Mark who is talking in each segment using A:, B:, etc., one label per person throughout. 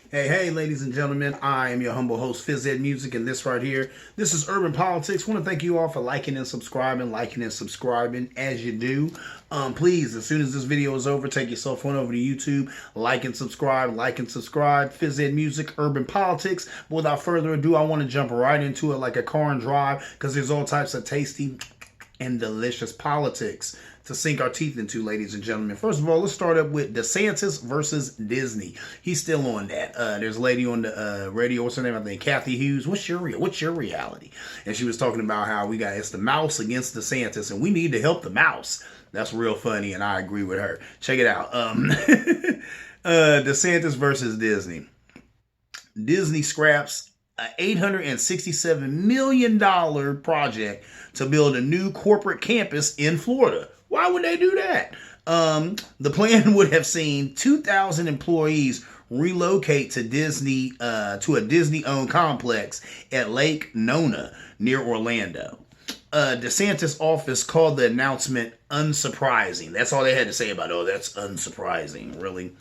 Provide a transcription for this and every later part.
A: Hey, ladies and gentlemen, I am your humble host, Phys Ed Music, and this right here, this is Urban Politics. I want to thank you all for liking and subscribing as you do. Please, as soon as this video is over, take your cell phone over to YouTube, like and subscribe, Phys Ed Music, Urban Politics. But without further ado, I want to jump right into it like a car and drive, because there's all types of tasty and delicious politics to sink our teeth into, ladies and gentlemen. First of all, let's start up with DeSantis versus Disney. He's still on that. There's a lady on the radio, what's her name? I think Kathy Hughes. What's your reality? And she was talking about how it's the mouse against DeSantis, and we need to help the mouse. That's real funny, and I agree with her. Check it out. DeSantis versus Disney. Disney scraps an $867 million project to build a new corporate campus in Florida. Why would they do that? The plan would have seen 2,000 employees relocate to Disney, to a Disney-owned complex at Lake Nona near Orlando. DeSantis' office called the announcement unsurprising. That's all they had to say about it. Oh, that's unsurprising, really.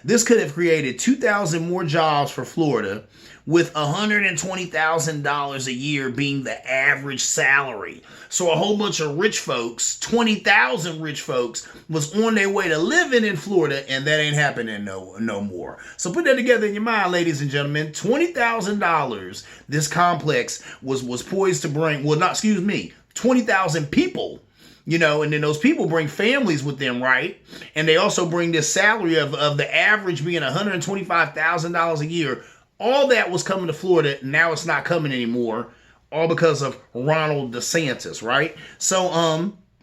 A: This could have created 2,000 more jobs for Florida, with $120,000 a year being the average salary. So a whole bunch of rich folks, 20,000 rich folks, was on their way to living in Florida, and that ain't happening no more. So put that together in your mind, ladies and gentlemen. $20,000 this complex was poised to bring, 20,000 people. And then those people bring families with them, right? And they also bring this salary of the average being $125,000 a year. All that was coming to Florida. Now it's not coming anymore. All because of Ronald DeSantis, right? So,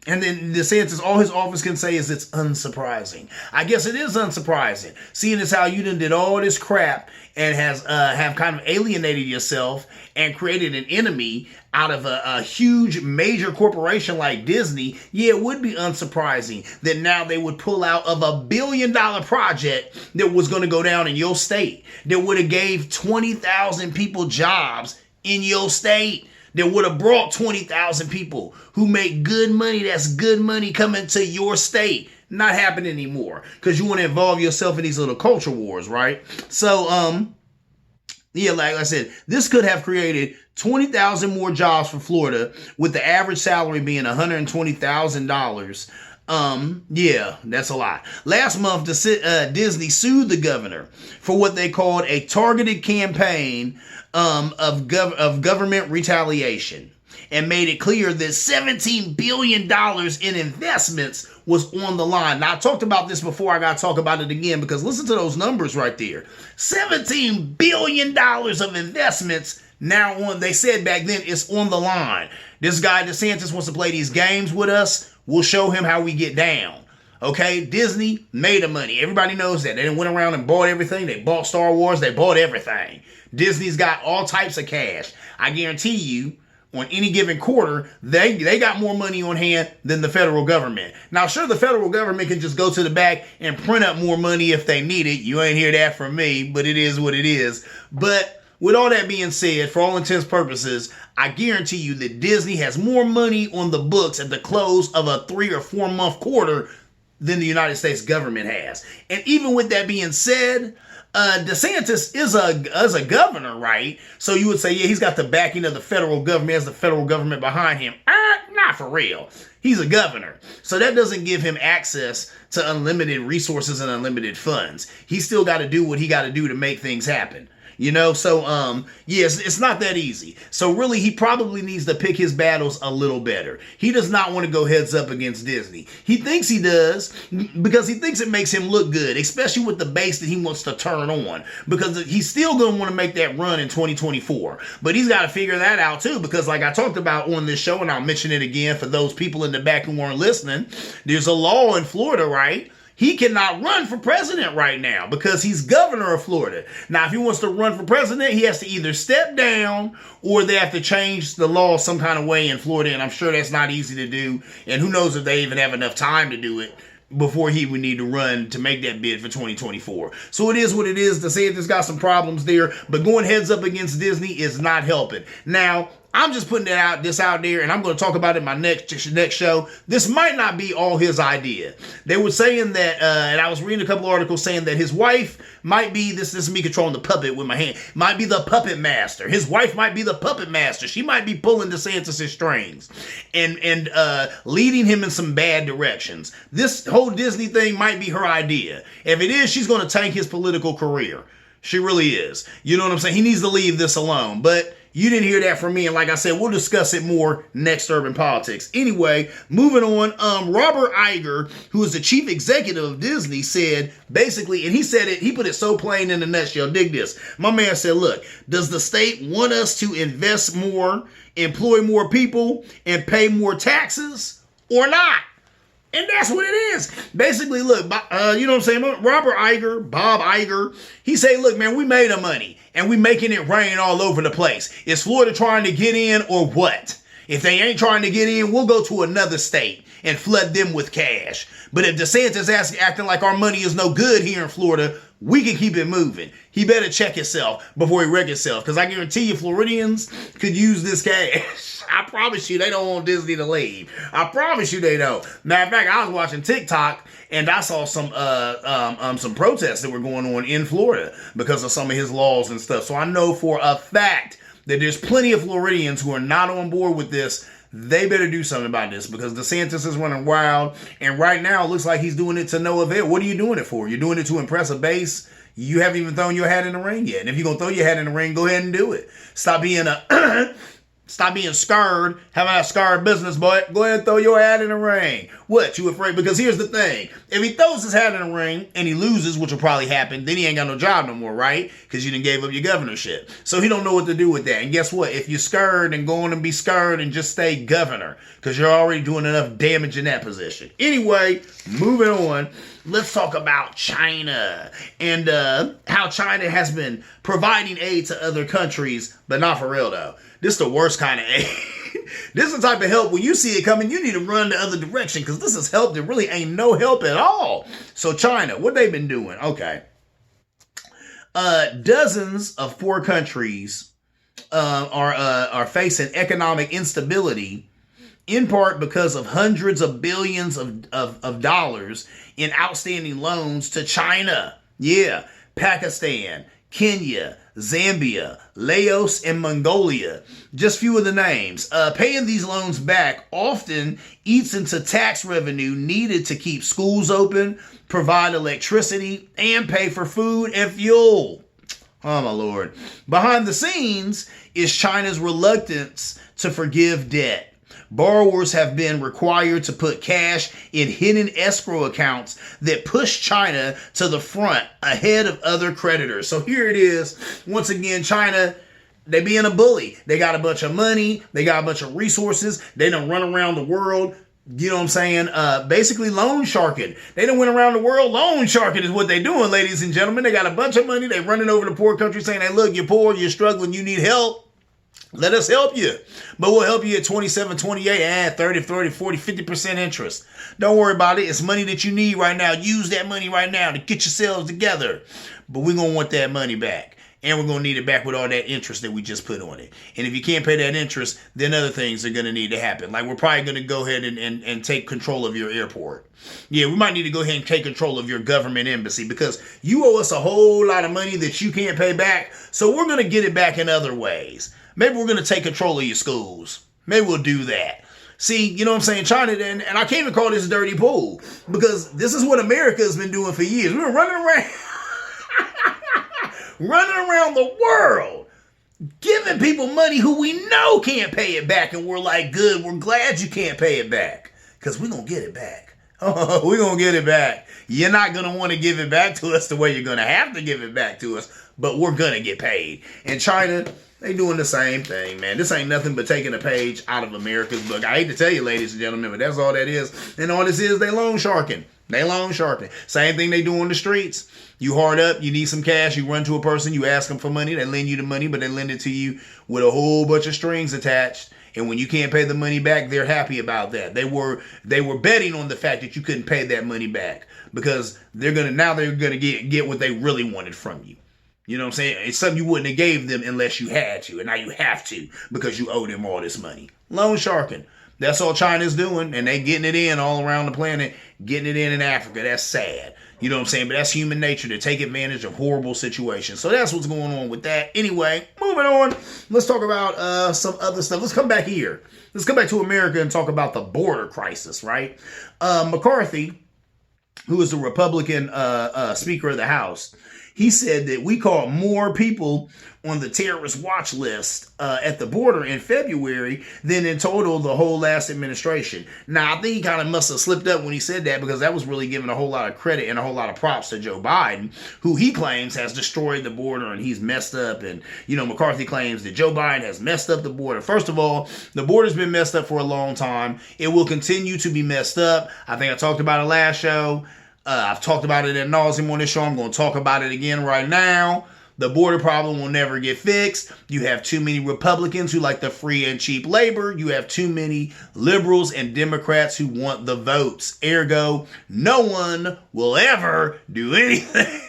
A: and then DeSantis, all his office can say is it's unsurprising. I guess it is unsurprising, seeing as how you done did all this crap and have kind of alienated yourself and created an enemy out of a huge major corporation like Disney. Yeah, it would be unsurprising that now they would pull out of $1 billion project that was going to go down in your state, that would have gave 20,000 people jobs in your state, that would have brought 20,000 people who make good money. That's good money coming to your state. Not happening anymore because you want to involve yourself in these little culture wars, right? So, yeah, like I said, this could have created 20,000 more jobs for Florida, with the average salary being $120,000. Yeah, that's a lot. Last month, Disney sued the governor for what they called a targeted campaign of government retaliation, and made it clear that $17 billion in investments was on the line. Now, I talked about this before. I got to talk about it again, because listen to those numbers right there. $17 billion of investments now on, they said back then, it's on the line. This guy DeSantis wants to play these games with us. We'll show him how we get down. Okay, Disney made the money. Everybody knows that. They went around and bought everything. They bought Star Wars. They bought everything. Disney's got all types of cash. I guarantee you, on any given quarter, they got more money on hand than the federal government. Now, sure, the federal government can just go to the back and print up more money if they need it. You ain't hear that from me, but it is what it is. But with all that being said, for all intents and purposes, I guarantee you that Disney has more money on the books at the close of a 3 or 4 month quarter than the United States government has. And even with that being said, DeSantis is a governor, right? So you would say, yeah, he's got the backing of the federal government, has the federal government behind him. Not for real. He's a governor. So that doesn't give him access to unlimited resources and unlimited funds. He's still got to do what he got to do to make things happen. So, yes, it's not that easy. So really, he probably needs to pick his battles a little better. He does not want to go heads up against Disney. He thinks he does because he thinks it makes him look good, especially with the base that he wants to turn on, because he's still going to want to make that run in 2024. But he's got to figure that out too, because like I talked about on this show, and I'll mention it again for those people in the back who weren't listening, there's a law in Florida, right? He cannot run for president right now because he's governor of Florida. Now, if he wants to run for president, he has to either step down or they have to change the law some kind of way in Florida. And I'm sure that's not easy to do. And who knows if they even have enough time to do it before he would need to run to make that bid for 2024. So it is what it is. DeSantis got some problems there, but going heads up against Disney is not helping. Now, I'm just putting this out there, and I'm going to talk about it in my next show. This might not be all his idea. They were saying that, and I was reading a couple articles saying that his wife might be, this is me controlling the puppet with my hand, might be the puppet master. His wife might be the puppet master. She might be pulling DeSantis' strings and leading him in some bad directions. This whole Disney thing might be her idea. If it is, she's going to tank his political career. She really is. You know what I'm saying? He needs to leave this alone. But you didn't hear that from me. And like I said, we'll discuss it more next Urban Politics. Anyway, moving on. Robert Iger, who is the chief executive of Disney, said basically, and he said it, he put it so plain in a nutshell. Dig this. My man said, look, does the state want us to invest more, employ more people, and pay more taxes or not? And that's what it is. Basically, look, you know what I'm saying? Robert Iger, Bob Iger, he say, look, man, we made our money and we making it rain all over the place. Is Florida trying to get in or what? If they ain't trying to get in, we'll go to another state and flood them with cash. But if DeSantis acting like our money is no good here in Florida, we can keep it moving. He better check himself before he wreck himself, because I guarantee you Floridians could use this cash. I promise you they don't want Disney to leave. I promise you they don't. Matter of fact, I was watching TikTok and I saw some protests that were going on in Florida because of some of his laws and stuff. So I know for a fact that there's plenty of Floridians who are not on board with this. They better do something about this, because DeSantis is running wild, and right now it looks like he's doing it to no avail. What are you doing it for? You're doing it to impress a base? You haven't even thrown your hat in the ring yet. And if you're going to throw your hat in the ring, go ahead and do it. Stop being scared, having a scarred business, boy. Go ahead and throw your hat in the ring. What, you afraid? Because here's the thing. If he throws his hat in the ring and he loses, which will probably happen, then he ain't got no job no more, right? Because you done gave up your governorship. So he don't know what to do with that. And guess what? If you're scared, then go on and be scared and just stay governor, because you're already doing enough damage in that position. Anyway, moving on. Let's talk about China and how China has been providing aid to other countries, but not for real, though. This is the worst kind of aid. This is the type of help, when you see it coming, you need to run the other direction, because this is help that really ain't no help at all. So China, what they been doing? Okay. Dozens of poor countries are facing economic instability, in part because of hundreds of billions of dollars in outstanding loans to China. Yeah, Pakistan, Kenya, Zambia, Laos, and Mongolia. Just few of the names. Paying these loans back often eats into tax revenue needed to keep schools open, provide electricity, and pay for food and fuel. Oh, my Lord. Behind the scenes is China's reluctance to forgive debt. Borrowers have been required to put cash in hidden escrow accounts that push China to the front ahead of other creditors. So here it is. Once again, China, they being a bully. They got a bunch of money. They got a bunch of resources. They done run around the world. You know what I'm saying? Basically loan sharking. They done went around the world. Loan sharking is what they doing, ladies and gentlemen. They got a bunch of money. They running over to poor countries saying, hey, look, you're poor, you're struggling, you need help. Let us help you. But we'll help you at 27, 28, and 30, 40, 50% interest. Don't worry about it. It's money that you need right now. Use that money right now to get yourselves together. But we're going to want that money back. And we're going to need it back with all that interest that we just put on it. And if you can't pay that interest, then other things are going to need to happen. Like we're probably going to go ahead and take control of your airport. Yeah, we might need to go ahead and take control of your government embassy, because you owe us a whole lot of money that you can't pay back. So we're going to get it back in other ways. Maybe we're going to take control of your schools. Maybe we'll do that. See, you know what I'm saying? China, and I can't even call this a dirty pool, because this is what America has been doing for years. We've been running around, running around the world, giving people money who we know can't pay it back. And we're like, good, we're glad you can't pay it back, because we're going to get it back. Oh, we're going to get it back. You're not going to want to give it back to us the way you're going to have to give it back to us, but we're going to get paid. And China, they doing the same thing, man. This ain't nothing but taking a page out of America's book. I hate to tell you, ladies and gentlemen, but that's all that is. And all this is, they loan sharking. They loan sharking. Same thing they do on the streets. You hard up, you need some cash, you run to a person, you ask them for money, they lend you the money, but they lend it to you with a whole bunch of strings attached. And when you can't pay the money back, they're happy about that. They were betting on the fact that you couldn't pay that money back, because they're gonna get what they really wanted from you. You know what I'm saying? It's something you wouldn't have gave them unless you had to, and now you have to because you owe them all this money. Loan sharking. That's all China's doing, and they getting it in all around the planet, getting it in Africa. That's sad. You know what I'm saying? But that's human nature to take advantage of horrible situations. So that's what's going on with that. Anyway, moving on. Let's talk about some other stuff. Let's come back here. Let's come back to America and talk about the border crisis, right? McCarthy, who is the Republican Speaker of the House, he said that we caught more people on the terrorist watch list at the border in February than in total the whole last administration. Now, I think he kind of must have slipped up when he said that, because that was really giving a whole lot of credit and a whole lot of props to Joe Biden, who he claims has destroyed the border and he's messed up. And, you know, McCarthy claims that Joe Biden has messed up the border. First of all, the border's been messed up for a long time. It will continue to be messed up. I think I talked about it last show. I've talked about it ad nauseum on this show. I'm going to talk about it again right now. The border problem will never get fixed. You have too many Republicans who like the free and cheap labor. You have too many liberals and Democrats who want the votes. Ergo, no one will ever do anything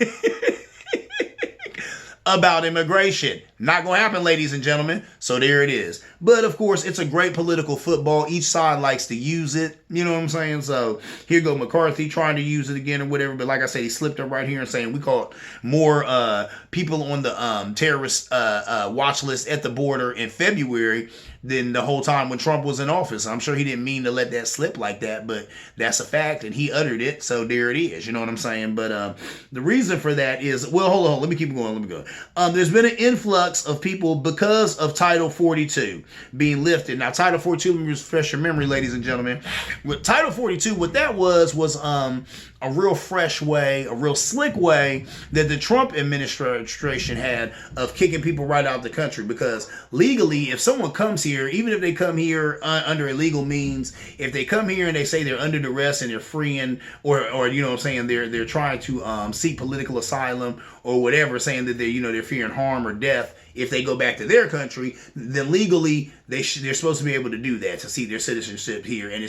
A: about immigration. Not going to happen, ladies and gentlemen. So there it is. But of course, it's a great political football. Each side likes to use it. You know what I'm saying? So here go McCarthy trying to use it again or whatever. But like I said, he slipped up right here and saying we caught more people on the terrorist watch list at the border in February than the whole time when Trump was in office. I'm sure he didn't mean to let that slip like that, but that's a fact, and he uttered it, so there it is. You know what I'm saying? But the reason for that is, well, hold on. Let me keep going. There's been an influx of people because of Title 42 being lifted. Now, Title 42, let me refresh your memory, ladies and gentlemen. With Title 42, what that was a real fresh way, a real slick way that the Trump administration had of kicking people right out of the country. Because legally, if someone comes here, even if they come here under illegal means, if they come here and they say they're under duress and they're freeing, or you know what I'm saying, they're trying to seek political asylum or whatever, saying that they're fearing harm or death if they go back to their country, then legally they're supposed to be able to do that, to seek their citizenship here, and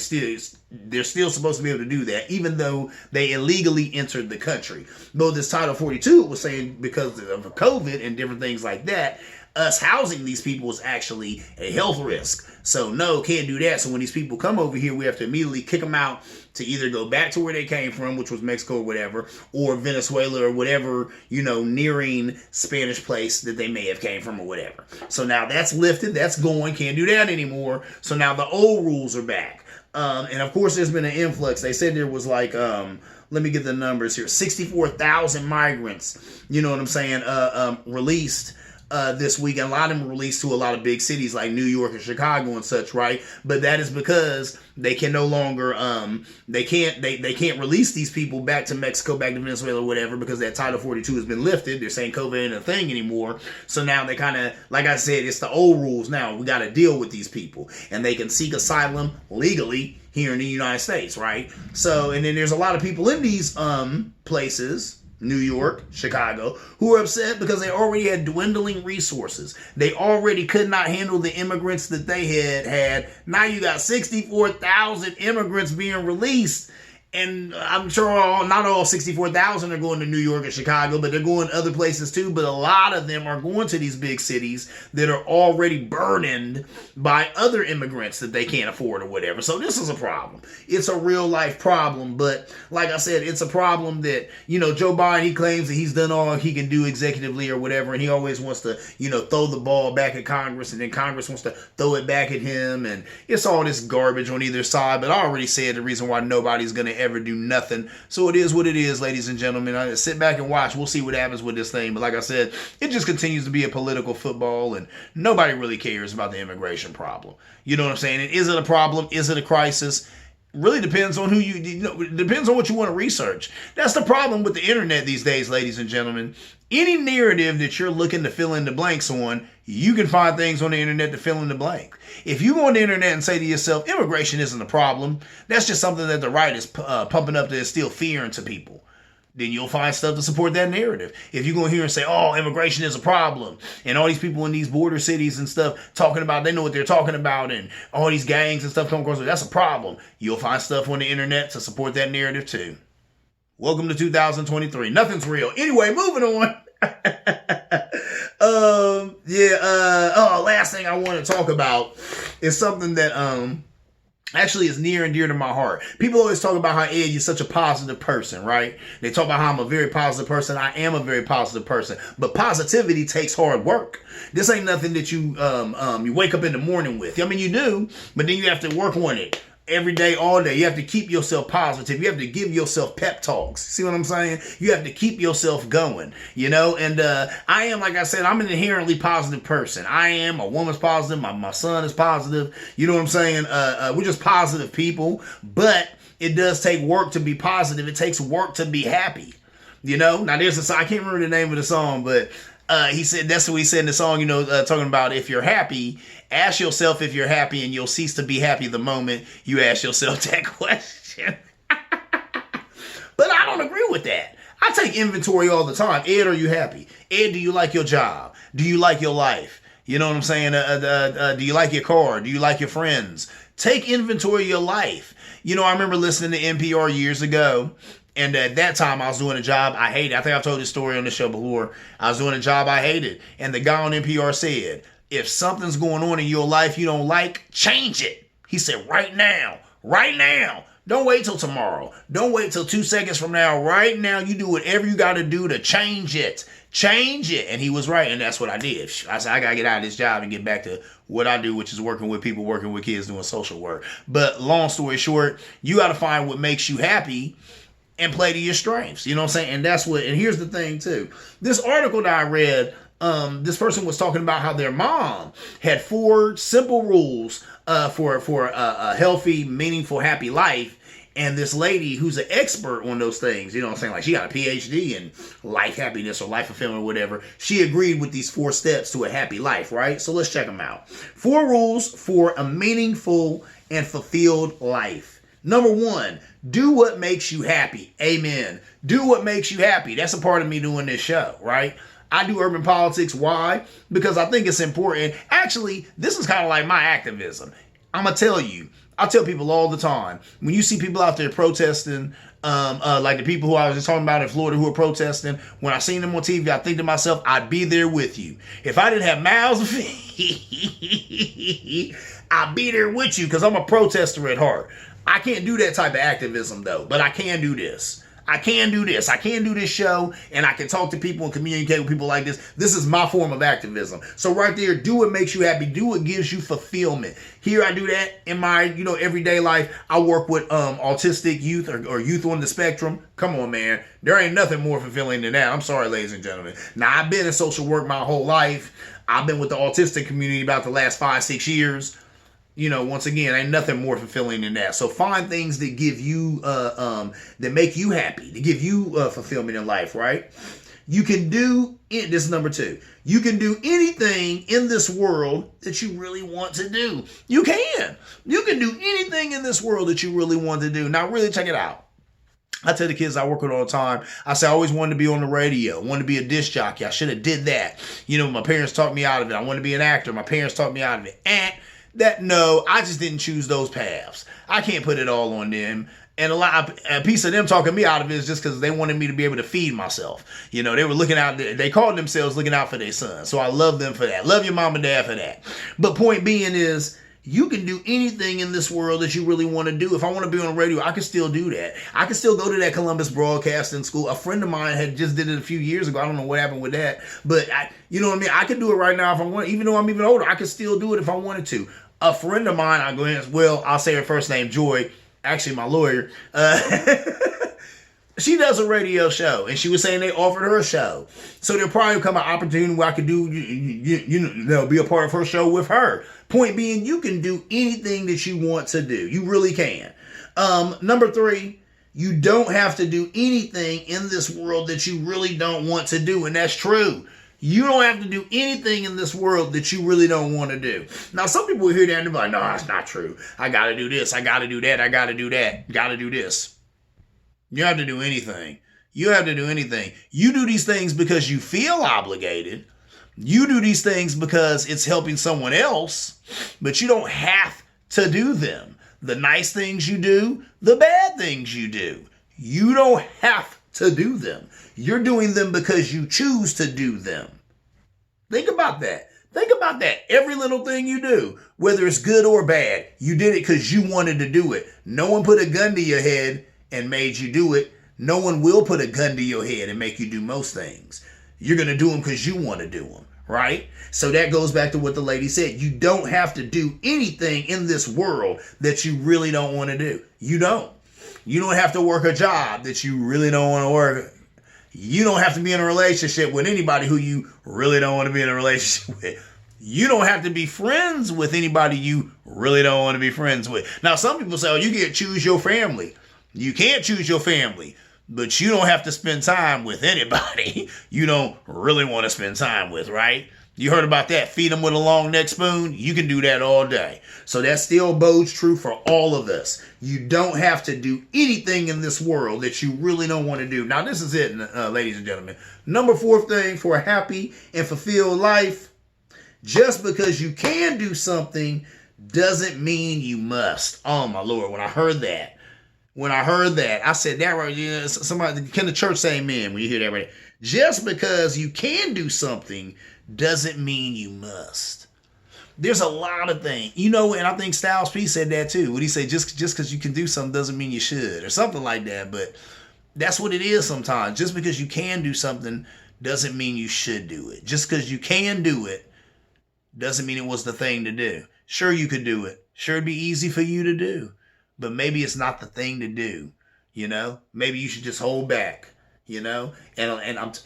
A: they're still supposed to be able to do that, even though they illegally entered the country. Though this Title 42 was saying because of COVID and different things like that, us housing these people is actually a health risk. So no, can't do that. So when these people come over here, we have to immediately kick them out to either go back to where they came from, which was Mexico or whatever, or Venezuela or whatever, nearing Spanish place that they may have came from or whatever. So now that's lifted, that's going, can't do that anymore. So now the old rules are back. And of course there's been an influx. They said there was like, let me get the numbers here, 64,000 migrants, you know what I'm saying, released this week, and a lot of them released to a lot of big cities like New York and Chicago and such, right? But that is because they can no longer they can't release these people back to Mexico, back to Venezuela, or whatever, because that Title 42 has been lifted. They're saying COVID ain't a thing anymore. So now they kind of, like I said, it's the old rules now. We got to deal with these people, and they can seek asylum legally here in the United States, right? So, and then there's a lot of people in these places, New York, Chicago, who are upset because they already had dwindling resources. They already could not handle the immigrants that they had. Now you got 64,000 immigrants being released. And I'm sure not all 64,000 are going to New York and Chicago, but they're going other places too. But a lot of them are going to these big cities that are already burdened by other immigrants that they can't afford or whatever. So this is a problem. It's a real life problem. But like I said, it's a problem that, Joe Biden, he claims that he's done all he can do executively or whatever. And he always wants to, throw the ball back at Congress, and then Congress wants to throw it back at him. And it's all this garbage on either side. But I already said the reason why nobody's going to ever do nothing. So it is what it is, ladies and gentlemen. I sit back and watch. We'll see what happens with this thing. But like I said, it just continues to be a political football, and nobody really cares about the immigration problem. You know what I'm saying? And is it a problem? Is it a crisis? Really depends on depends on what you want to research. That's the problem with the internet these days, ladies and gentlemen. Any narrative that you're looking to fill in the blanks on, you can find things on the internet to fill in the blank. If you go on the internet and say to yourself, immigration isn't a problem, that's just something that the right is pumping up to instill fear into people, then you'll find stuff to support that narrative. If you go in here and say, oh, immigration is a problem, and all these people in these border cities and stuff talking about, they know what they're talking about, and all these gangs and stuff come across, that's a problem, you'll find stuff on the internet to support that narrative too. Welcome to 2023. Nothing's real. Anyway, moving on. Yeah, last thing I want to talk about is something that actually is near and dear to my heart. People always talk about how, Ed, you're such a positive person, right? They talk about how I'm a very positive person. I am a very positive person, but positivity takes hard work. This ain't nothing that you wake up in the morning with. I mean, you do, but then you have to work on it every day, all day. You have to keep yourself positive. You have to give yourself pep talks. See what I'm saying? You have to keep yourself going, you know? And I am, like I said, I'm an inherently positive person. I am. My woman's positive. My son is positive. You know what I'm saying? We're just positive people, but it does take work to be positive. It takes work to be happy. You know? Now, there's a song, I can't remember the name of the song, but he said, that's what he said in the song, you know, talking about if you're happy, ask yourself if you're happy, and you'll cease to be happy the moment you ask yourself that question. But I don't agree with that. I take inventory all the time. Ed, are you happy? Ed, do you like your job? Do you like your life? You know what I'm saying? Do you like your car? Do you like your friends? Take inventory of your life. You know, I remember listening to NPR years ago, and at that time, I was doing a job I hated. I think I've told this story on the show before. I was doing a job I hated. And the guy on NPR said, if something's going on in your life you don't like, change it. He said, right now. Right now. Don't wait till tomorrow. Don't wait till 2 seconds from now. Right now, you do whatever you got to do to change it. Change it. And he was right, and that's what I did. I said, I got to get out of this job and get back to what I do, which is working with people, working with kids, doing social work. But long story short, you got to find what makes you happy and play to your strengths. You know what I'm saying? And that's what, and here's the thing too. This article that I read, this person was talking about how their mom had 4 simple rules for a healthy, meaningful, happy life. And this lady who's an expert on those things, you know what I'm saying? Like she got a PhD in life happiness or life fulfillment or whatever. She agreed with these 4 steps to a happy life, right? So let's check them out. 4 rules for a meaningful and fulfilled life. Number 1, do what makes you happy. Amen. Do what makes you happy. That's a part of me doing this show, right? I do urban politics. Why? Because I think it's important. Actually, this is kind of like my activism. I'm going to tell you. I tell people all the time, when you see people out there protesting, like the people who I was just talking about in Florida who are protesting, when I seen them on TV, I think to myself, I'd be there with you. If I didn't have mouths to feed, I'd be there with you because I'm a protester at heart. I can't do that type of activism though, but I can do this. I can do this. I can do this show, and I can talk to people and communicate with people like this. This is my form of activism. So right there, do what makes you happy. Do what gives you fulfillment. Here I do that in my, everyday life. I work with autistic youth or youth on the spectrum. Come on, man. There ain't nothing more fulfilling than that. I'm sorry, ladies and gentlemen. Now, I've been in social work my whole life. I've been with the autistic community about the last 5-6 years. Once again, ain't nothing more fulfilling than that. So find things that give you, that make you happy, to give you fulfillment in life, right? You can do it. This is number 2. You can do anything in this world that you really want to do. You can. You can do anything in this world that you really want to do. Now, really check it out. I tell the kids I work with all the time, I say I always wanted to be on the radio, wanted to be a disc jockey. I should have did that. My parents talked me out of it. I wanted to be an actor. My parents talked me out of it. No, I just didn't choose those paths. I can't put it all on them. And a piece of them talking me out of it is just because they wanted me to be able to feed myself. They were looking out, they called themselves looking out for their son. So I love them for that. Love your mom and dad for that. But point being is, you can do anything in this world that you really want to do. If I want to be on the radio, I can still do that. I can still go to that Columbus Broadcasting School. A friend of mine had just did it a few years ago. I don't know what happened with that. But you know what I mean? I could do it right now if I want. Even though I'm even older, I could still do it if I wanted to. A friend of mine, I'll say her first name, Joy, actually my lawyer, she does a radio show, and she was saying they offered her a show. So there'll probably come an opportunity where I could do, be a part of her show with her. Point being, you can do anything that you want to do. You really can. Number 3, you don't have to do anything in this world that you really don't want to do, and that's true. You don't have to do anything in this world that you really don't want to do. Now, some people hear that and they're like, no, that's not true. I got to do this. I got to do that. I got to do that. Got to do this. You don't have to do anything. You have to do anything. You do these things because you feel obligated. You do these things because it's helping someone else, but you don't have to do them. The nice things you do, the bad things you do. You don't have to do them. You're doing them because you choose to do them. Think about that. Think about that. Every little thing you do, whether it's good or bad, you did it because you wanted to do it. No one put a gun to your head and made you do it. No one will put a gun to your head and make you do most things. You're going to do them because you want to do them, right? So that goes back to what the lady said. You don't have to do anything in this world that you really don't want to do. You don't. You don't have to work a job that you really don't want to work. You don't have to be in a relationship with anybody who you really don't want to be in a relationship with. You don't have to be friends with anybody you really don't want to be friends with. Now, some people say, oh, you get to choose your family. You can't choose your family, but you don't have to spend time with anybody you don't really want to spend time with, right? You heard about that. Feed them with a long neck spoon. You can do that all day. So that still bodes true for all of us. You don't have to do anything in this world that you really don't want to do. Now, this is it, ladies and gentlemen. Number 4 thing for a happy and fulfilled life. Just because you can do something doesn't mean you must. Oh, my Lord. When I heard that, I said that right. You know, somebody, can the church say amen when you hear that right? Just because you can do something doesn't mean you must. There's a lot of things, you know, and I think Styles P said that too. What he say, just because you can do something doesn't mean you should, or something like that. But that's what it is sometimes. Just because you can do something doesn't mean you should do it. Just because you can do it doesn't mean it was the thing to do. Sure, you could do it. Sure, it'd be easy for you to do, but maybe it's not the thing to do. You know, maybe you should just hold back. You know, and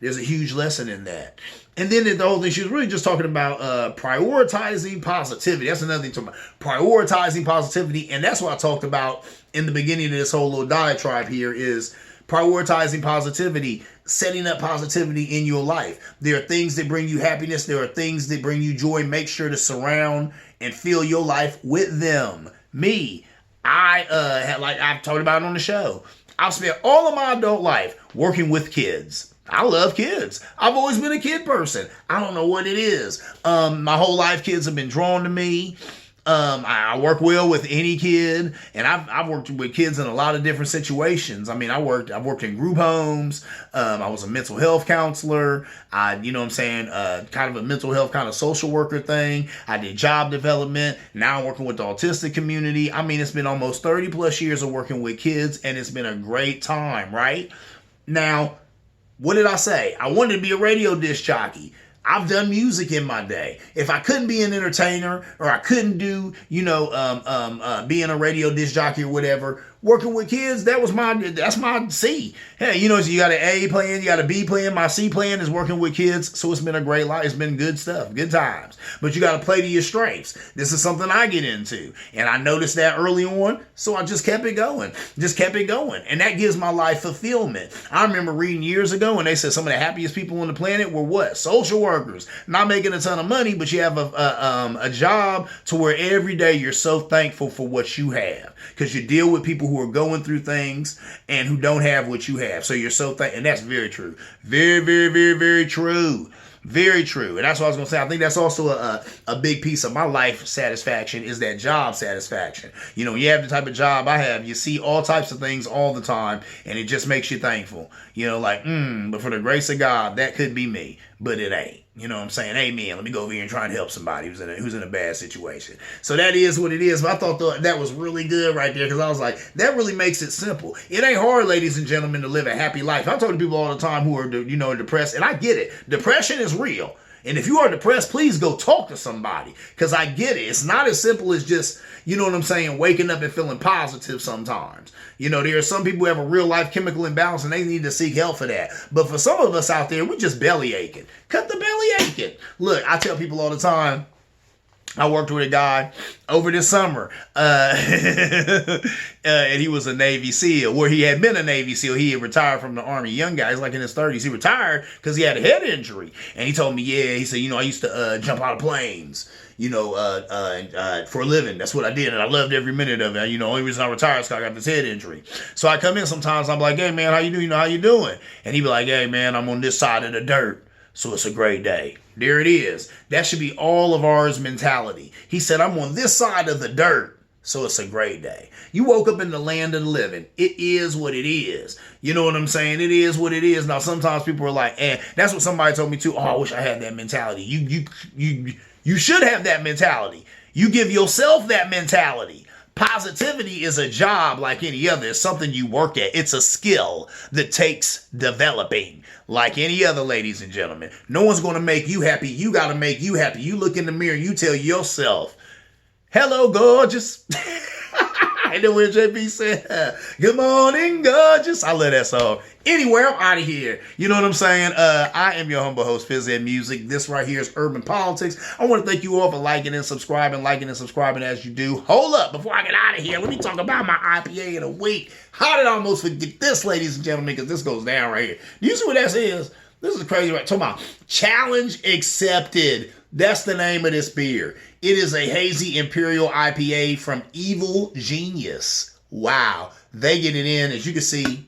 A: there's a huge lesson in that. And then the whole thing, she was really just talking about prioritizing positivity. That's another thing to talk about. Prioritizing positivity. And that's what I talked about in the beginning of this whole little diatribe here is prioritizing positivity, setting up positivity in your life. There are things that bring you happiness. There are things that bring you joy. Make sure to surround and fill your life with them. Me, I've talked about it on the show. I've spent all of my adult life working with kids. I love kids. I've always been a kid person. I don't know what it is. My whole life, kids have been drawn to me. I work well with any kid, and I've worked with kids in a lot of different situations. I mean, I've worked in group homes. I was a mental health counselor. Kind of a mental health kind of social worker thing. I did job development. Now I'm working with the autistic community. I mean, it's been almost 30 plus years of working with kids, and it's been a great time, right? Now, what did I say? I wanted to be a radio disc jockey. I've done music in my day. If I couldn't be an entertainer or I couldn't do, being a radio disc jockey or whatever, working with kids, that's my C. Hey, you got an A plan, you got a B plan. My C plan is working with kids. So it's been a great life. It's been good stuff, good times. But you got to play to your strengths. This is something I get into. And I noticed that early on. So I just kept it going. And that gives my life fulfillment. I remember reading years ago and they said some of the happiest people on the planet were what? Social workers. Not making a ton of money, but you have a job to where every day you're so thankful for what you have. Because you deal with people who are going through things and who don't have what you have. So you're so and that's very true. Very, very, very, very true. Very true. And that's what I was going to say. I think that's also a big piece of my life satisfaction is that job satisfaction. You have the type of job I have. You see all types of things all the time, and it just makes you thankful. But for the grace of God, that could be me, but it ain't. You know what I'm saying? Amen. Let me go over here and try and help somebody who's in a bad situation. So that is what it is. But I thought that was really good right there because I was like, that really makes it simple. It ain't hard, ladies and gentlemen, to live a happy life. I talk to people all the time who are, depressed, and I get it. Depression is real. And if you are depressed, please go talk to somebody because I get it. It's not as simple as just, waking up and feeling positive sometimes. There are some people who have a real life chemical imbalance and they need to seek help for that. But for some of us out there, we just belly aching. Cut the belly aching. Look, I tell people all the time, I worked with a guy over this summer, and he was a Navy SEAL, where he had been a Navy SEAL. He had retired from the Army. Young guy, he's like in his 30s. He retired because he had a head injury. And he told me, he said, I used to jump out of planes, for a living. That's what I did, and I loved every minute of it. Only reason I retired is because I got this head injury. So I come in sometimes, I'm like, hey, man, how you doing? How you doing? And he'd be like, hey, man, I'm on this side of the dirt. So it's a great day. There it is. That should be all of ours mentality. He said, I'm on this side of the dirt. So it's a great day. You woke up in the land of the living. It is what it is. You know what I'm saying? It is what it is. Now, sometimes people are like, that's what somebody told me too. Oh, I wish I had that mentality. You should have that mentality. You give yourself that mentality. Positivity is a job like any other. It's something you work at. It's a skill that takes developing like any other, ladies and gentlemen. No one's going to make you happy. You got to make you happy. You look in the mirror, you tell yourself, hello, gorgeous. And then when JB said, good morning, gorgeous. I love that song. Anyway, I'm out of here. You know what I'm saying? I am your humble host, Fizz Ed Music. This right here is Urban Politics. I want to thank you all for liking and subscribing as you do. Hold up. Before I get out of here, let me talk about my IPA in a week. How did I almost forget this, ladies and gentlemen, because this goes down right here. Do you see what that is? This is crazy, right? Talking about challenge accepted. That's the name of this beer. It is a hazy imperial IPA from Evil Genius. Wow. They get it in, as you can see,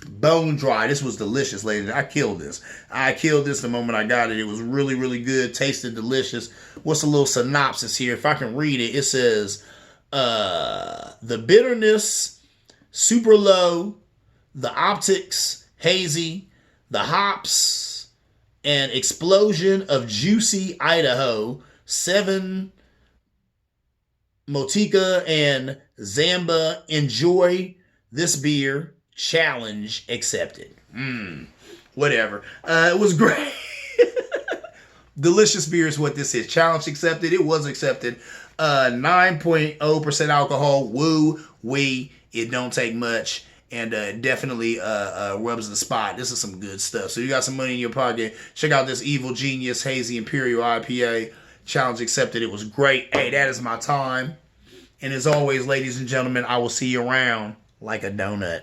A: bone dry. This was delicious, ladies. I killed this. I killed this the moment I got it. It was really, really good. Tasted delicious. What's a little synopsis here? If I can read it, it says, the bitterness, super low, the optics, hazy, the hops, and explosion of juicy Idaho, 7 Motica and Zamba. Enjoy this beer. Challenge accepted. Whatever. It was great. Delicious beer is what this is. Challenge accepted. It was accepted. 9.0% alcohol. Woo wee. It don't take much. And definitely rubs the spot. This is some good stuff. So you got some money in your pocket. Check out this Evil Genius Hazy Imperial IPA. Challenge accepted. It was great. Hey, that is my time. And as always, ladies and gentlemen, I will see you around like a donut.